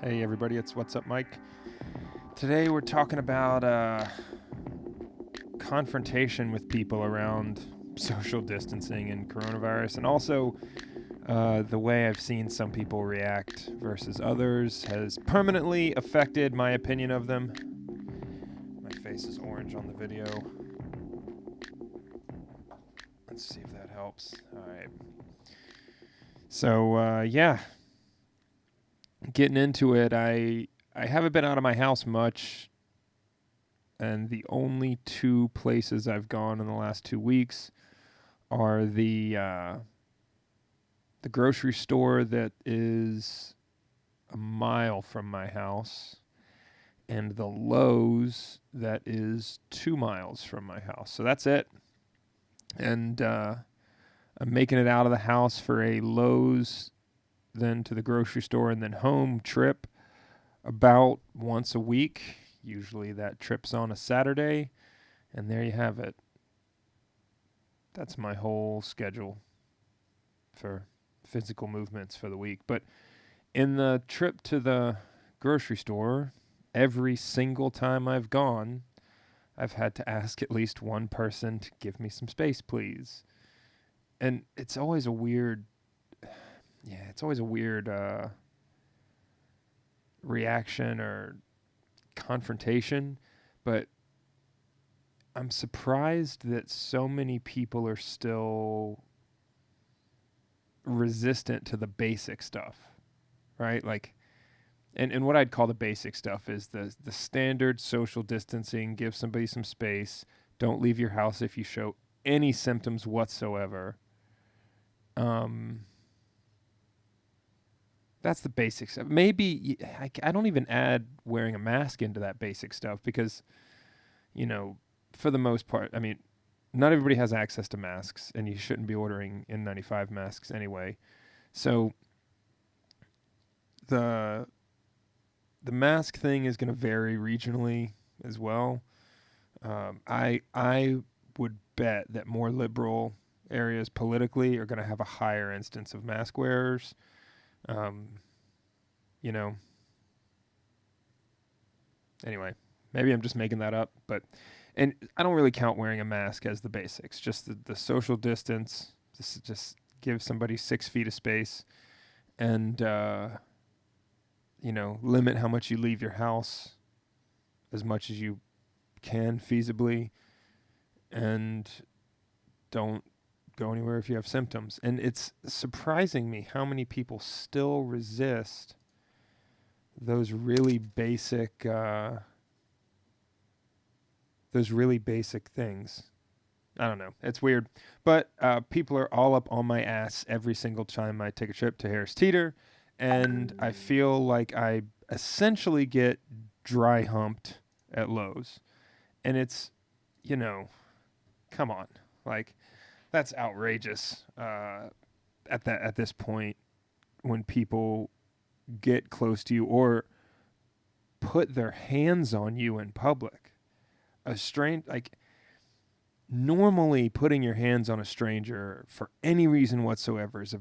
Hey everybody, it's What's Up Mike. Today we're talking about confrontation with people around social distancing and coronavirus, and also the way I've seen some people react versus others has permanently affected my opinion of them. My face is orange on the video. Let's see if that helps. Alright. So, getting into it, I haven't been out of my house much, and the only two places I've gone in the last 2 weeks are the grocery store that is a mile from my house and the Lowe's that is 2 miles from my house. So that's it. And I'm making it out of the house for a Lowe's, then to the grocery store, and then home trip about once a week. Usually that trip's on a Saturday, and there you have it. That's my whole schedule for physical movements for the week. But in the trip to the grocery store, every single time I've gone, I've had to ask at least one person to give me some space, please. And it's always a weird, reaction or confrontation, but I'm surprised that so many people are still resistant to the basic stuff, right? Like, and what I'd call the basic stuff is the standard social distancing, give somebody some space, don't leave your house if you show any symptoms whatsoever. That's the basic stuff. Maybe I don't even add wearing a mask into that basic stuff because, for the most part, I mean, not everybody has access to masks, and you shouldn't be ordering N95 masks anyway. So the mask thing is going to vary regionally as well. I would bet that more liberal areas politically are going to have a higher instance of mask wearers. Um, you know. Anyway, maybe I'm just making that up, but and I don't really count wearing a mask as the basics. Just the social distance. Just give somebody 6 feet of space, and limit how much you leave your house, as much as you can feasibly, and don't go anywhere if you have symptoms. And it's surprising me how many people still resist those really basic things. I don't know. It's weird. But people are all up on my ass every single time I take a trip to Harris Teeter, and I feel like I essentially get dry humped at Lowe's. And it's, come on. Like, that's outrageous at this point when people get close to you or put their hands on you in public. Normally putting your hands on a stranger for any reason whatsoever is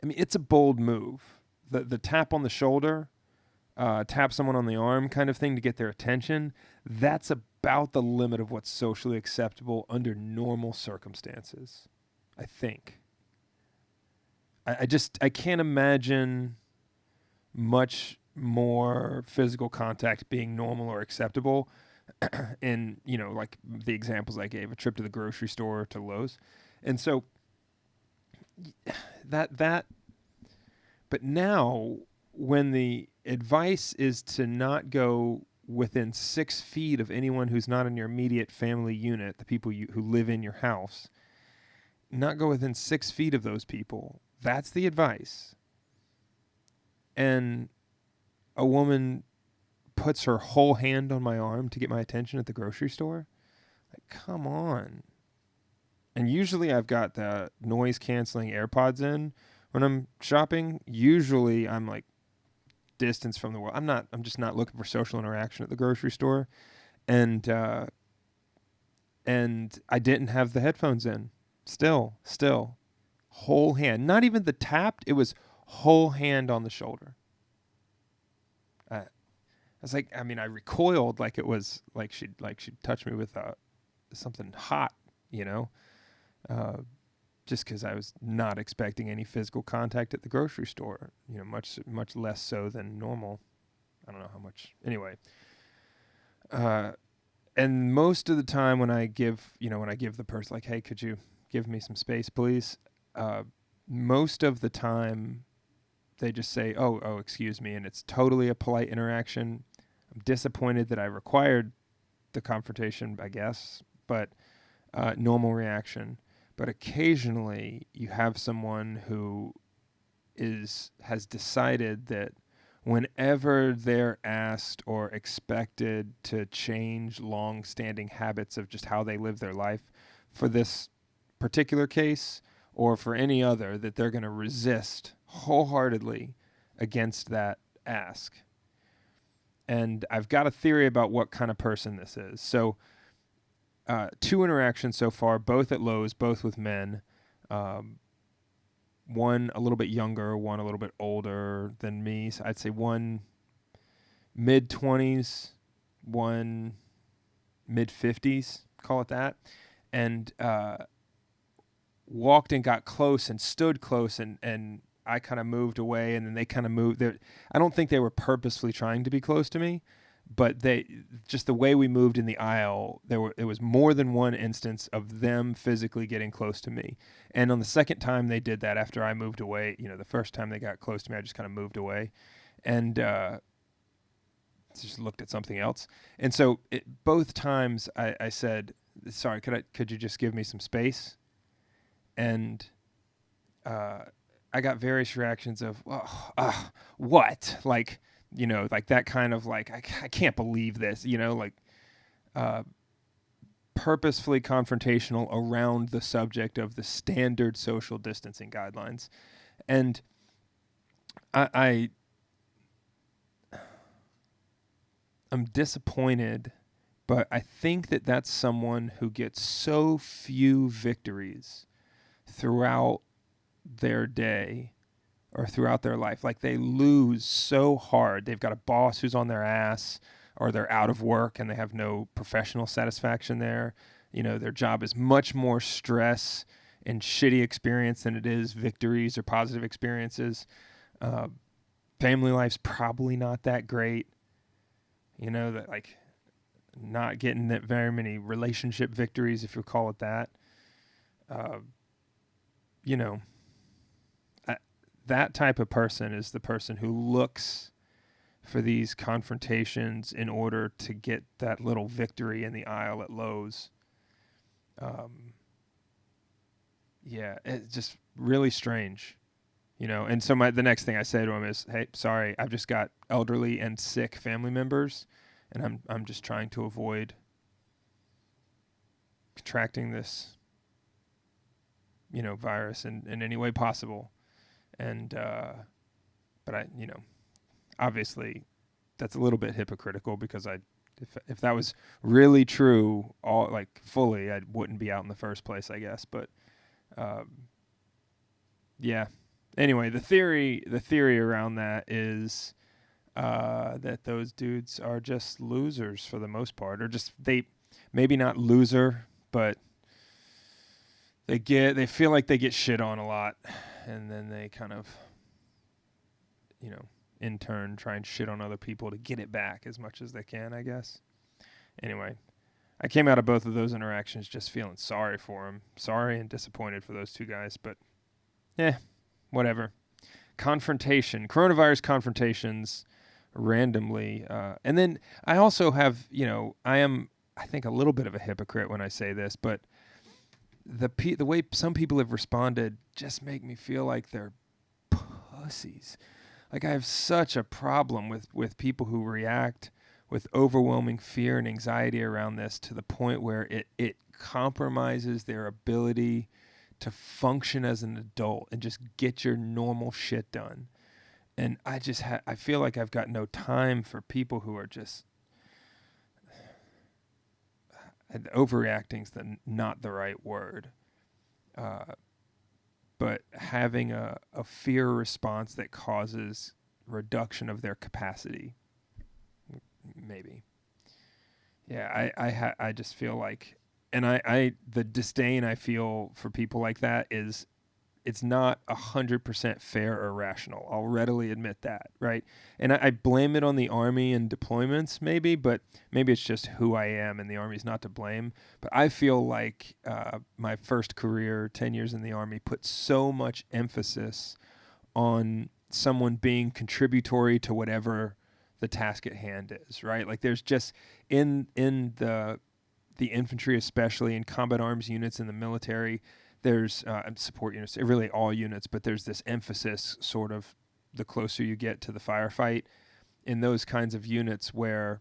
it's a bold move. The tap on the shoulder, tap someone on the arm kind of thing to get their attention, that's about the limit of what's socially acceptable under normal circumstances, I think. I can't imagine much more physical contact being normal or acceptable in, like the examples I gave, a trip to the grocery store, to Lowe's. And so but now when the advice is to not go within 6 feet of anyone who's not in your immediate family unit, the people who live in your house, not go within 6 feet of those people. That's the advice. And a woman puts her whole hand on my arm to get my attention at the grocery store. Like, come on. And usually I've got the noise canceling AirPods in when I'm shopping. Usually I'm like distance from the world. I'm just not looking for social interaction at the grocery store. And I didn't have the headphones in. Still whole hand. Not even the tapped. It was whole hand on the shoulder. I was like, I mean, I recoiled like it was like she'd touched me with something hot, you know, uh, just because I was not expecting any physical contact at the grocery store, you know, much less so than normal. I don't know how much. Anyway, and most of the time when I give the person like, hey, could you give me some space, please? Most of the time they just say, oh, excuse me, and it's totally a polite interaction. I'm disappointed that I required the confrontation, I guess, but normal reaction. But occasionally you have someone who has decided that whenever they're asked or expected to change long-standing habits of just how they live their life, for this particular case or for any other, that they're going to resist wholeheartedly against that ask. And I've got a theory about what kind of person this is. So 2 interactions so far, both at Lowe's, both with men. One a little bit younger, one a little bit older than me. So I'd say one mid-20s, one mid-50s, call it that. And walked and got close and stood close, and I kind of moved away, and then they kind of moved. I don't think they were purposefully trying to be close to me, but they just the way we moved in the aisle, it was more than one instance of them physically getting close to me. And on the second time they did that after I moved away, you know, the first time they got close to me, I just kind of moved away and just looked at something else. And so both times I said, sorry, could you just give me some space? And I got various reactions of, what? Like, you know, like that kind of like, I can't believe this, you know, like purposefully confrontational around the subject of the standard social distancing guidelines. And I'm disappointed, but I think that that's someone who gets so few victories throughout their day or throughout their life. Like they lose so hard. They've got a boss who's on their ass, or they're out of work and they have no professional satisfaction there. You know, their job is much more stress and shitty experience than it is victories or positive experiences. Family life's probably not that great. You know, that like not getting that very many relationship victories, if you'll call it that. You know, that type of person is the person who looks for these confrontations in order to get that little victory in the aisle at Lowe's. Yeah, it's just really strange, you know. And so the next thing I say to him is, "Hey, sorry, I've just got elderly and sick family members, and I'm just trying to avoid contracting this, you know, virus in any way possible." And but I, you know, obviously that's a little bit hypocritical because if that was really true, all like fully, I wouldn't be out in the first place, I guess. But yeah. Anyway, the theory around that is that those dudes are just losers for the most part, or just maybe not loser, but they feel like they get shit on a lot, and then they kind of, you know, in turn try and shit on other people to get it back as much as they can, I guess. Anyway, I came out of both of those interactions just feeling sorry for them. Sorry and disappointed for those two guys, but whatever. Coronavirus confrontations randomly. And then I also have, you know, I think, a little bit of a hypocrite when I say this, but the way some people have responded just make me feel like they're pussies. Like I have such a problem with people who react with overwhelming fear and anxiety around this to the point where it compromises their ability to function as an adult and just get your normal shit done. And I just I feel like I've got no time for people who are just overreacting's not the right word. but having a fear response that causes reduction of their capacity, maybe. Yeah, I just feel like, and the disdain I feel for people like that is, it's not 100% fair or rational. I'll readily admit that, right? And I blame it on the Army and deployments, maybe, but maybe it's just who I am, and the Army's not to blame. But I feel like my first career, 10 years in the Army, put so much emphasis on someone being contributory to whatever the task at hand is, right? Like there's just in the infantry, especially in combat arms units in the military, there's support units, really all units, but there's this emphasis sort of the closer you get to the firefight in those kinds of units where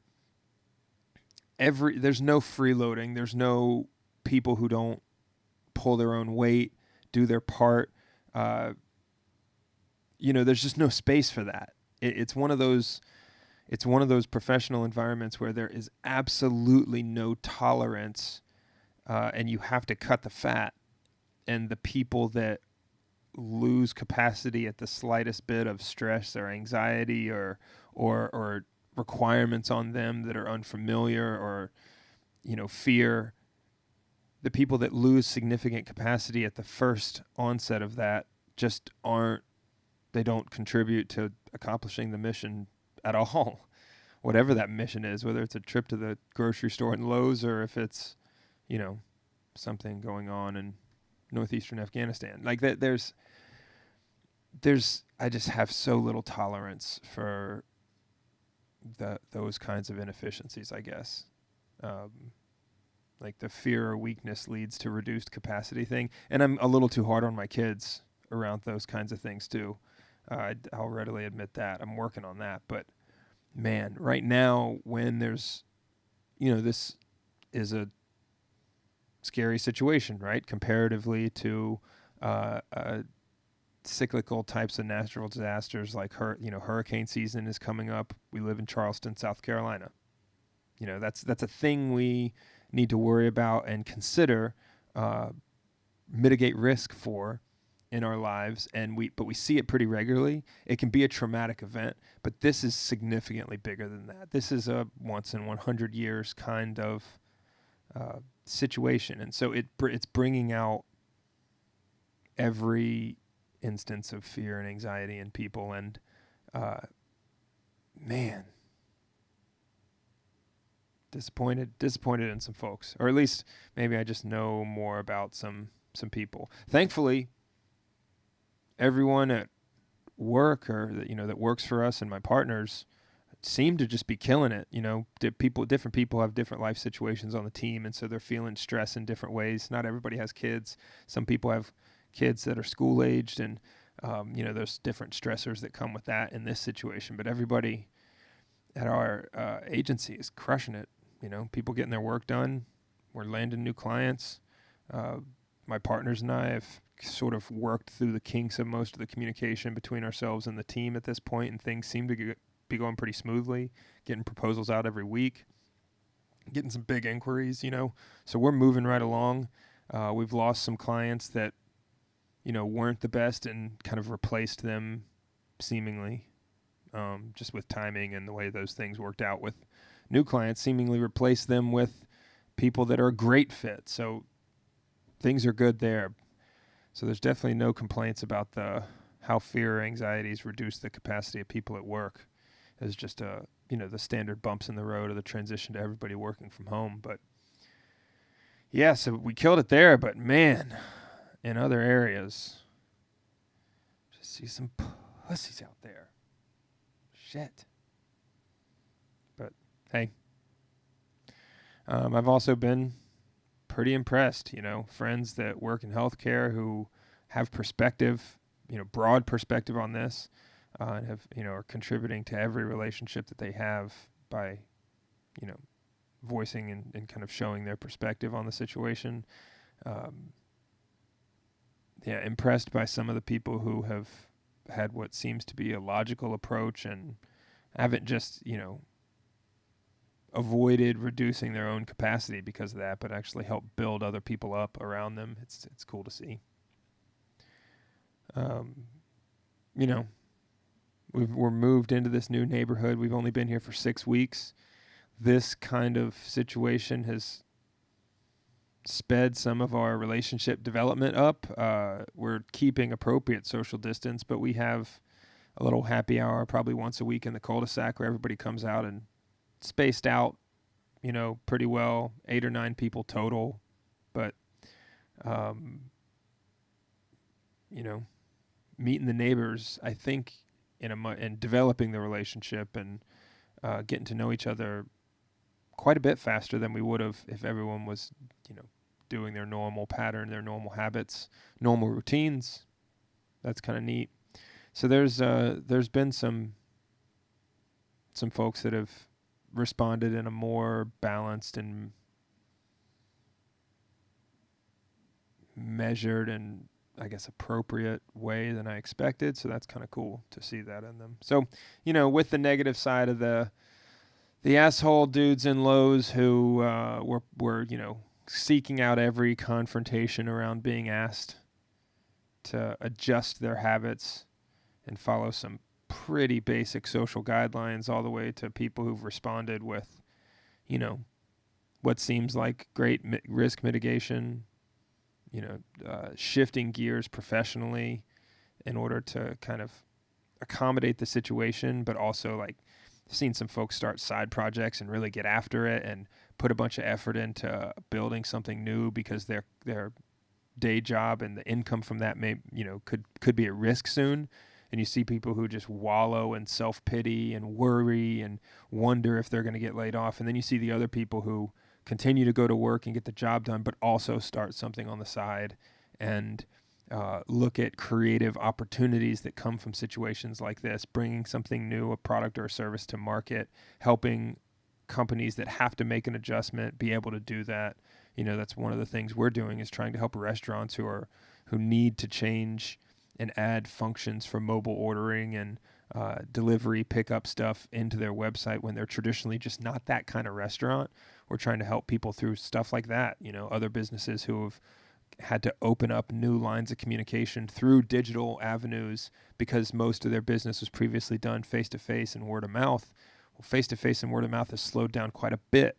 there's no freeloading, there's no people who don't pull their own weight, do their part. There's just no space for that. It's one of those professional environments where there is absolutely no tolerance, and you have to cut the fat. And the people that lose capacity at the slightest bit of stress or anxiety or requirements on them that are unfamiliar or, fear, the people that lose significant capacity at the first onset of that just they don't contribute to accomplishing the mission at all. Whatever that mission is, whether it's a trip to the grocery store in Lowe's or if it's, something going on in northeastern Afghanistan. Like that, I just have so little tolerance for those kinds of inefficiencies, I guess. Like the fear or weakness leads to reduced capacity thing. And I'm a little too hard on my kids around those kinds of things too. I'll readily admit that. I'm working on that. But man, right now when there's, this is a scary situation, right? Comparatively to cyclical types of natural disasters like hurricane season is coming up. We live in Charleston, South Carolina. That's a thing we need to worry about and consider, mitigate risk for in our lives, but we see it pretty regularly. It can be a traumatic event, but this is significantly bigger than that. This is a once in 100 years kind of situation, and so it's bringing out every instance of fear and anxiety in people, and man, disappointed in some folks, or at least maybe I just know more about some people. Thankfully, everyone at work or that works for us and my partners seem to just be killing it. Different people have different life situations on the team, and so they're feeling stress in different ways. Not everybody has kids. Some people have kids that are school aged, and there's different stressors that come with that in this situation. But everybody at our agency is crushing it. People getting their work done. We're landing new clients. My partners and I have sort of worked through the kinks of most of the communication between ourselves and the team at this point, and things seem to be going pretty smoothly, getting proposals out every week, getting some big inquiries, so we're moving right along. We've lost some clients that, weren't the best and kind of replaced them seemingly, just with timing and the way those things worked out with new clients, seemingly replaced them with people that are a great fit. So things are good there. So there's definitely no complaints about how fear or anxieties reduce the capacity of people at work. It's just the standard bumps in the road of the transition to everybody working from home. But yeah, so we killed it there. But man, in other areas, just see some pussies out there. Shit. But hey, I've also been pretty impressed, friends that work in healthcare who have perspective, broad perspective on this, and have, are contributing to every relationship that they have by, voicing and kind of showing their perspective on the situation. Impressed by some of the people who have had what seems to be a logical approach and haven't just, avoided reducing their own capacity because of that, but actually help build other people up around them. It's cool to see. Um, you know, we're moved into this new neighborhood. We've only been here for 6 weeks. This kind of situation has sped some of our relationship development up. We're keeping appropriate social distance, but we have a little happy hour probably once a week in the cul-de-sac where everybody comes out and spaced out, pretty well, 8 or 9 people total. But, um, you know, meeting the neighbors, I think, and developing the relationship and getting to know each other quite a bit faster than we would have if everyone was, doing their normal pattern, their normal habits, normal routines. That's kind of neat. So there's been some folks that have responded in a more balanced and measured and I guess appropriate way than I expected. So that's kind of cool to see that in them. So, with the negative side of the asshole dudes in Lowe's who were seeking out every confrontation around being asked to adjust their habits and follow some pretty basic social guidelines, all the way to people who've responded with, what seems like great risk mitigation, shifting gears professionally in order to kind of accommodate the situation, but also like seen some folks start side projects and really get after it and put a bunch of effort into building something new because their day job and the income from that could be at risk soon. And you see people who just wallow in self-pity and worry and wonder if they're going to get laid off. And then you see the other people who continue to go to work and get the job done, but also start something on the side and look at creative opportunities that come from situations like this, bringing something new, a product or a service to market, helping companies that have to make an adjustment be able to do that. That's one of the things we're doing, is trying to help restaurants who need to change and add functions for mobile ordering and delivery pickup stuff into their website when they're traditionally just not that kind of restaurant. We're trying to help people through stuff like that. Other businesses who have had to open up new lines of communication through digital avenues because most of their business was previously done face-to-face and word of mouth. Well, face-to-face and word of mouth has slowed down quite a bit.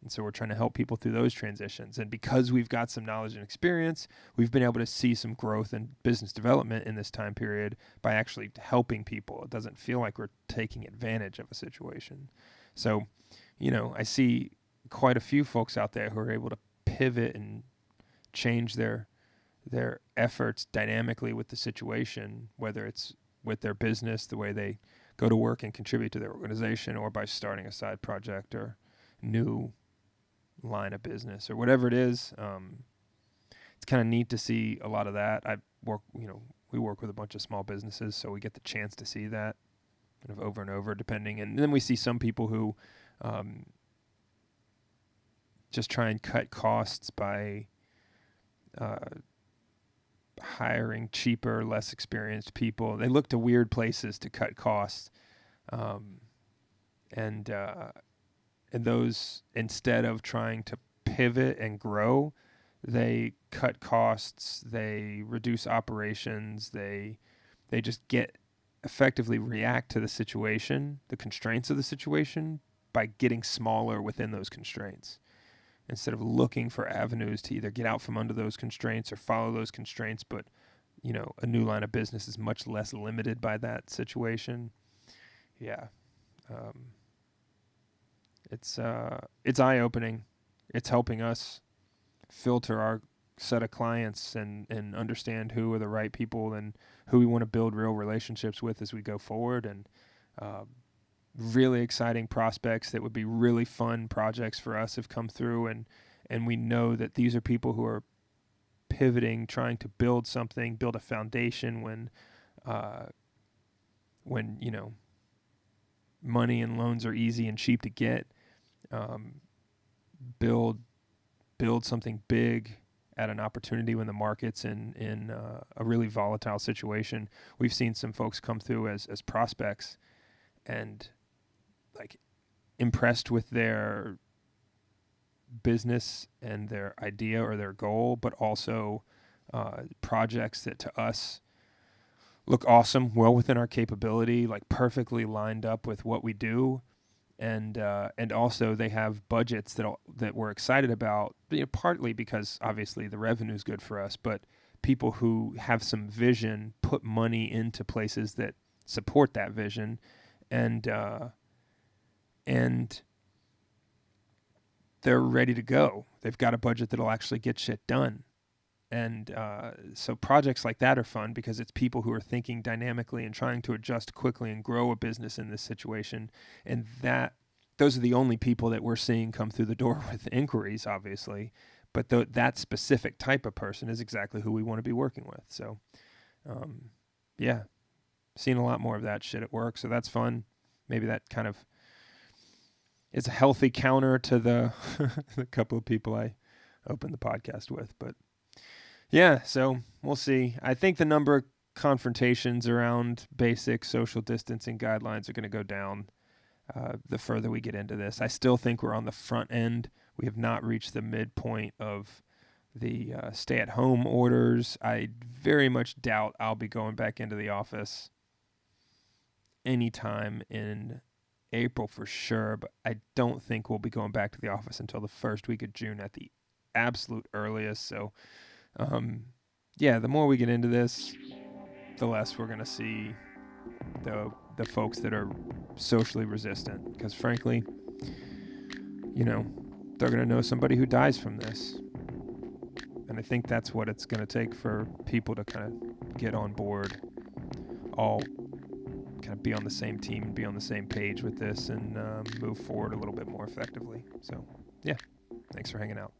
And so we're trying to help people through those transitions. And because we've got some knowledge and experience, we've been able to see some growth and business development in this time period by actually helping people. It doesn't feel like we're taking advantage of a situation. So, I see quite a few folks out there who are able to pivot and change their efforts dynamically with the situation, whether it's with their business, the way they go to work and contribute to their organization, or by starting a side project or new line of business or whatever it is. It's kind of neat to see a lot of that. We work with a bunch of small businesses, so we get the chance to see that kind of over and over, depending. And then we see some people who just try and cut costs by hiring cheaper, less experienced people. They look to weird places to cut costs, and those, instead of trying to pivot and grow, they cut costs, they reduce operations, they just effectively react to the situation, the constraints of the situation, by getting smaller within those constraints, instead of looking for avenues to either get out from under those constraints or follow those constraints. But a new line of business is much less limited by that situation. Yeah. It's eye-opening. It's helping us filter our set of clients and understand who are the right people and who we want to build real relationships with as we go forward. And really exciting prospects that would be really fun projects for us have come through. And we know that these are people who are pivoting, trying to build something, build a foundation when money and loans are easy and cheap to get. Build something big at an opportunity when the market's in a really volatile situation. We've seen some folks come through as prospects and like impressed with their business and their idea or their goal, but also projects that to us look awesome, well within our capability, like perfectly lined up with what we do. And also they have budgets that we're excited about, partly because obviously the revenue is good for us, but people who have some vision put money into places that support that vision, and and they're ready to go. They've got a budget that'll actually get shit done. And so projects like that are fun because it's people who are thinking dynamically and trying to adjust quickly and grow a business in this situation. And those are the only people that we're seeing come through the door with inquiries, obviously. But that specific type of person is exactly who we want to be working with. So, yeah, seen a lot more of that shit at work. So that's fun. Maybe that kind of is a healthy counter to the the couple of people I opened the podcast with. But yeah, so we'll see. I think the number of confrontations around basic social distancing guidelines are going to go down the further we get into this. I still think we're on the front end. We have not reached the midpoint of the stay-at-home orders. I very much doubt I'll be going back into the office anytime in April for sure, but I don't think we'll be going back to the office until the first week of June at the absolute earliest. So yeah, the more we get into this, the less we're going to see the folks that are socially resistant. Because frankly, they're going to know somebody who dies from this. And I think that's what it's going to take for people to kind of get on board, all kind of be on the same team and be on the same page with this and move forward a little bit more effectively. So, yeah, thanks for hanging out.